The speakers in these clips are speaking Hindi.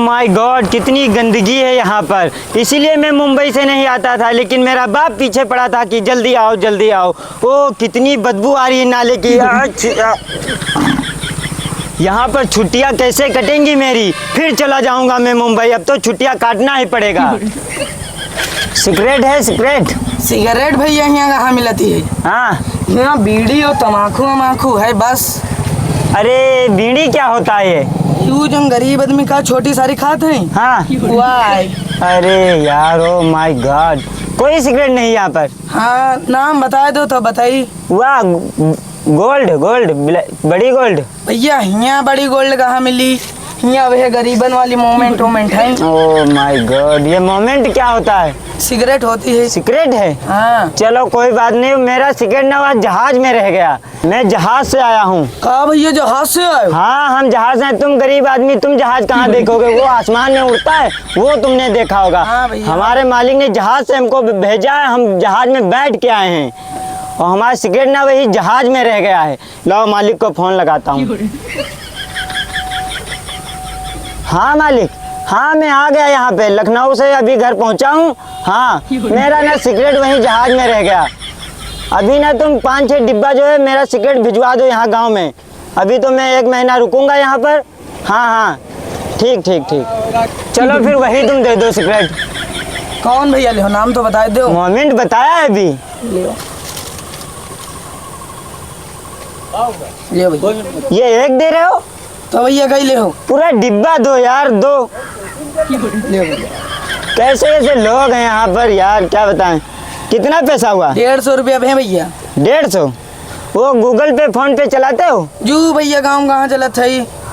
माय गॉड, कितनी गंदगी है यहाँ पर। इसीलिए मैं मुंबई से नहीं आता था, लेकिन मेरा बाप पीछे पड़ा था कि जल्दी आओ जल्दी आओ। ओ कितनी बदबू आ रही है नाले की। यहाँ पर छुट्टियाँ कैसे कटेंगी मेरी। फिर चला जाऊँगा मैं मुंबई, अब तो छुट्टियाँ काटना ही पड़ेगा। सिगरेट है सिगरेट? सिगरेट भैया यहाँ कहाँ मिलती है? हाँ यहाँ बीड़ी और तम्बाकू वमाकू है बस। अरे बीड़ी क्या होता है ये? यू जो गरीब आदमी का छोटी सारी खाते हैं। हाँ वाई। अरे यार, ओ माय गॉड, कोई सिगरेट नहीं यहाँ पर? हाँ नाम बता दो तो बताइए। वाह, गोल्ड गोल्ड, बड़ी गोल्ड। भैया यहाँ बड़ी गोल्ड कहाँ मिली? यहाँ वह गरीबन वाली मोमेंट है। ओ माय गॉड, ये मोमेंट क्या होता है? सिगरेट होती है। सिगरेट है? हाँ चलो कोई बात नहीं, मेरा सिगरेट ना वहाँ जहाज में रह गया। मैं जहाज से आया हूँ। कहा भैया जहाज से आए? हाँ हम जहाज हैं, तुम गरीब आदमी, तुम जहाज कहाँ देखोगे? वो आसमान में उड़ता है, वो तुमने देखा होगा। हाँ भैया। हमारे मालिक ने जहाज से हमको भेजा है, हम जहाज में बैठ के आए हैं, और हमारा सिगरेट ना वही जहाज में रह गया है। लाओ मालिक को फोन लगाता हूँ। हाँ मालिक, हाँ मैं आ गया यहाँ पे, लखनऊ से अभी घर पहुँचा हूँ। हाँ मेरा ना सिगरेट वहीं जहाज में रह गया। अभी ना तुम 5-6 डिब्बा जो है मेरा सिगरेट भिजवा दो यहाँ गांव में। अभी तो मैं 1 महीना रुकूंगा यहाँ पर। हाँ हाँ ठीक ठीक ठीक, चलो फिर वही तुम दे दो सिगरेट। कौन भैया? ले नाम तो बता दो। मोमेंट बताया है अभी। ले भैया। ये एक दे रहे हो तो भैया कहीं ले हो? पूरा डिब्बा दो यार, दो। ले भैया। कैसे कैसे लोग हैं यहाँ पर यार, क्या बताएं। कितना पैसा हुआ? 150 रुपया भैया। 150? वो गूगल पे फोन पे चलाते हो? जू भैया गाँव कहाँ चला था?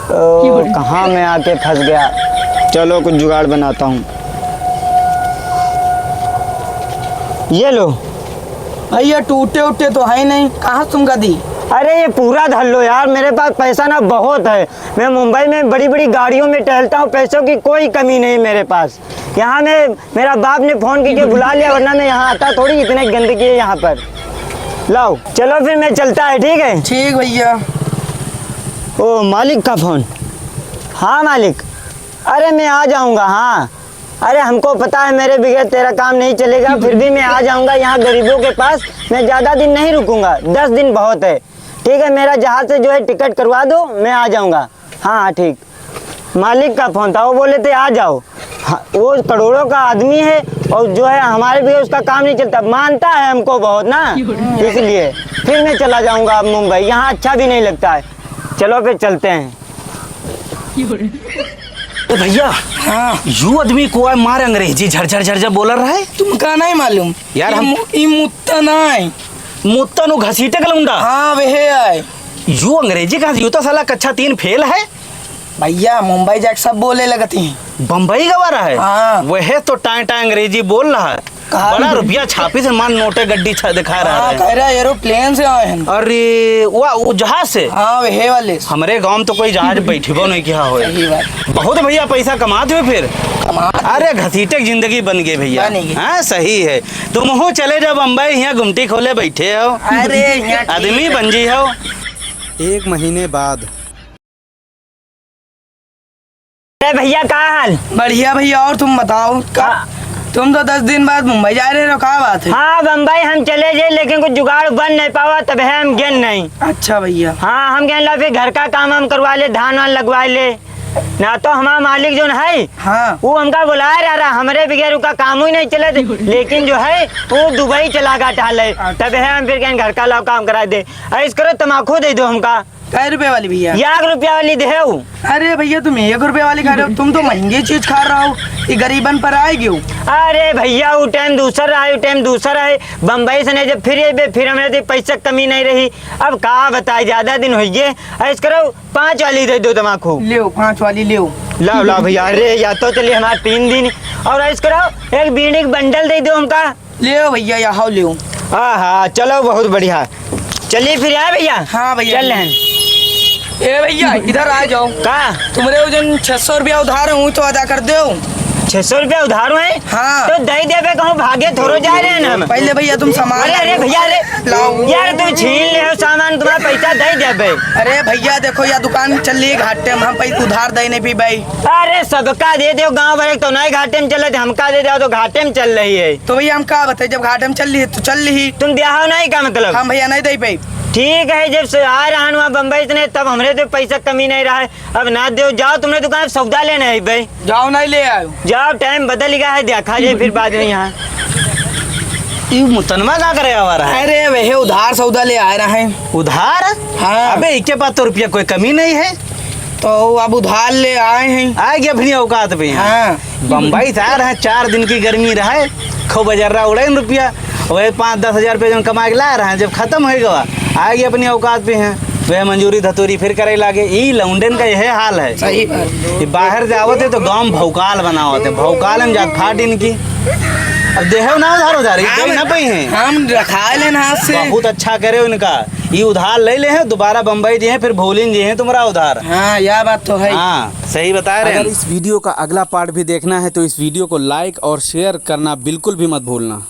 कहाँ मैं आके फंस गया। चलो कुछ जुगाड़ बनाता हूँ। ये लो भैया। टूटे उठे तो है नहीं, कहाँ तुमका दी? अरे ये पूरा धर लो यार, मेरे पास पैसा ना बहुत है। मैं मुंबई में बड़ी बड़ी गाड़ियों में टहलता हूँ, पैसों की कोई कमी नहीं मेरे पास। यहाँ में मेरा बाप ने फोन करके बुला लिया, वरना मैं यहाँ आता थोड़ी। इतने गंदगी है यहाँ पर। लाओ चलो फिर मैं चलता है। ठीक है? ठीक भैया। ओ मालिक का फोन। हाँ मालिक, अरे मैं आ जाऊँगा। हाँ अरे हमको पता है मेरे बगैर तेरा काम नहीं चलेगा, फिर भी मैं आ जाऊँगा यहाँ गरीबों के पास। मैं ज़्यादा दिन नहीं रुकूँगा, 10 दिन बहुत है। ठीक है, मेरा जहाज से जो है टिकट करवा दो, मैं आ जाऊँगा। हाँ हाँ ठीक। मालिक का फ़ोन था, वो बोले थे आ जाओ। हाँ, वो करोड़ों का आदमी है, और जो है हमारे भी उसका काम नहीं चलता, मानता है हमको बहुत ना, इसलिए फिर मैं चला जाऊँगा अब मुंबई। यहाँ अच्छा भी नहीं लगता है। चलो फिर चलते हैं। भैया हाँ यू आदमी को है मार अंग्रेजी झरझर झरझर बोल रहा है। तुमका नहीं मालूम यार? हम मुत्ता नहीं, मुत्ता नु घसीटे गलुंडा। हाँ वह आए। यू अंग्रेजी का यू तो साला कक्षा 3 फेल है। भैया मुंबई जाके सब बोले लगती हैं। बम्बई गवा रहा है। हाँ। वह तो टाइम टाइम अंग्रेजी बोल रहा है। बड़ा रुपया छापी से मान नोटे गड्डी दिखा रहा हाँ, है। कह रहा एरोप्लेन से आए हैं। अरे वो जहाज से? हाँ वह वाले से। हमारे गांव में तो कोई जहाज बैठबो नहीं किया हो। सही बात। बहुत भैया पैसा कमाते हो फिर। अरे घसीटे की जिंदगी बन गई भैया। हाँ सही है। तुम हो चले जाओ बम्बई, यहाँ गुमटी खोले बैठे हो। अरे आदमी बन जी हो। 1 महीने बाद। अरे भैया क्या हाल? बढ़िया भैया। और तुम बताओ तुम तो 10 दिन बाद मुंबई जा रहे हो, क्या बात है? हाँ बम्बई हम चले जाए, लेकिन कुछ जुगाड़ बन नहीं पावा, तब है हम गेन नहीं। अच्छा भैया। हाँ हम गेन ला, फिर घर का काम हम करवा ले, धान वान लगवा ले ना। तो हमारा मालिक जो है हाँ वो हमका बुलाया रहा, हमारे बगैर का काम ही नहीं चले। लेकिन जो है वो दुबई चला गया टहले, तब है हम फिर कहीं घर का काम करा दे। ऐसा करो तम्बाकू दे दो हमका। कै रुपए वाली भैया? 1 रुपया वाली दे। अरे भैया तुम 1 रुपए वाली खा रहे हो, तुम तो महंगी चीज खा रहा हो। ये गरीबन पर आएगी। अरे भैया वो टाइम दूसरा रहा है, वो टाइम दूसरा है। बम्बई से नहीं जब फिर हमारे पैसा कमी नहीं रही। अब कहा बताए, ज्यादा दिन हो गए। ऐसा करो 5 वाली दे दो तम्बाकू। ले 5 वाली ले। लाओ लाओ भैया। अरे या तो चलिए हमारे 3 दिन। और ऐसा करो 1 बीड़ी का बंडल दे दो हमका। ले भैया यहाँ ले। हाँ हाँ चलो बहुत बढ़िया। चलिए फिर आए भैया। हाँ भैया चल रहे। ए भैया इधर आ जाओ। का तुम्हारे वजन 600 रुपया उधार हूँ तो अदा कर दो। 600 रुपया उधार हुए? हाँ। तो दे दे कहूँ भागे थोड़ो जा रहे हैं ना हम। पहले भैया तुम सामान अरे अरे भैया अरे लाओ। यार तुम छीन ले हो सामान, तुम्हारा पैसा दे दे भाई। अरे भैया देखो या दुकान चल रही है घाटे में, हम पैसे उधार दे नहीं पी भाई। अरे सबका दे दो, गांव भर तो नहीं घाटे में चले थे, हमका दे दो तो घाटे में चल रही है। तो भैया हम क्या बताए, जब घाटे में चल रही है तो चल रही। तुम ब्याह नहीं का मतलब? हम भैया नहीं दे पाई। ठीक है, जब से आ रहा हूँ बम्बई इतने तब हमरे तो पैसा कमी नहीं रहा है। अब ना दो, जाओ तुमने दुकान सौदा लेना है भाई। जाओ नहीं ले आयो। जाओ, टाइम बदल गया है, देखा जाए फिर बाद में यहाँ। ये मुतनमा का करे आ रहा है? अरे वह उधार सौदा ले आ रहा है। उधार? हाँ। अबे इक्के पास तो रुपया कोई कमी नहीं है। तो अब उधार ले आए हैं। आ गया अपनी औकात पे। हाँ। बम्बई से आ रहे हैं, 4 दिन की गर्मी रहे, खूब बजर्रा उड़े न रुपया, वही 5-10 हजार रुपये जो कमा के ला रहे हैं, जब खत्म हो गया आ गया अपनी औकात पे हैं, वह मंजूरी धतूरी फिर करे लागे। ई लौंडन का यह हाल है। सही बात। ये बाहर जावत है तो गाँव में भौकाल बनावत है, भौकाल में जात फाट इनकी। अब देहो ना उधार उधार दे ना पाई हैं। हम रखा लेन हाथ से। बहुत अच्छा करे उनका, ये उधार ले ले हैं, दोबारा बम्बई जी हैं, फिर भूलिन जी हैं तुम्हारा उधार। हाँ यह बात तो है। हाँ सही बता रहे अगर हैं। इस वीडियो का अगला पार्ट भी देखना है तो इस वीडियो को लाइक और शेयर करना बिल्कुल भी मत भूलना।